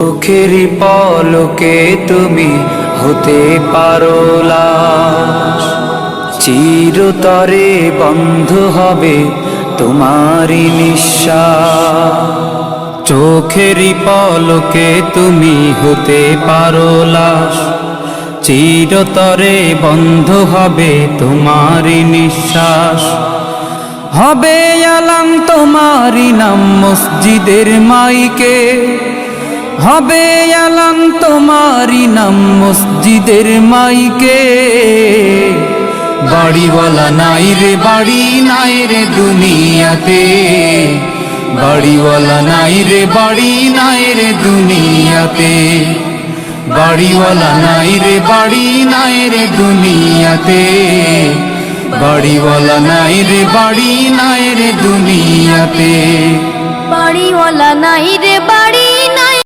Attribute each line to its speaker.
Speaker 1: চোখেরই পলকে তুমি হতে পারো লাশ, চিরতরে বন্ধ হবে তোমারই নিঃশ্বাস। চোখেরই পলকে তুমি হতে পারো লাশ, চিরতরে বন্ধ হবে তোমারই নিঃশ্বাস। হবে আলাম তোমারই নাম মসজিদের মাইকে, হবে আলাম তোমারই নাম মসজিদের মাইকে। বাড়িওয়ালা নাই রে বাড়ি নাই রে দুনিয়াতে, বাড়িওয়ালা নাই রে বাড়ি নাই রে দুনিয়াতে, বাড়িওয়ালা নাই রে বাড়ি নাই রে দুনিয়াতে, বাড়িওয়ালা নাই রে বাড়ি নাই রে দুনিয়াতে।
Speaker 2: বাড়িওয়ালা নাই রে বাড়ি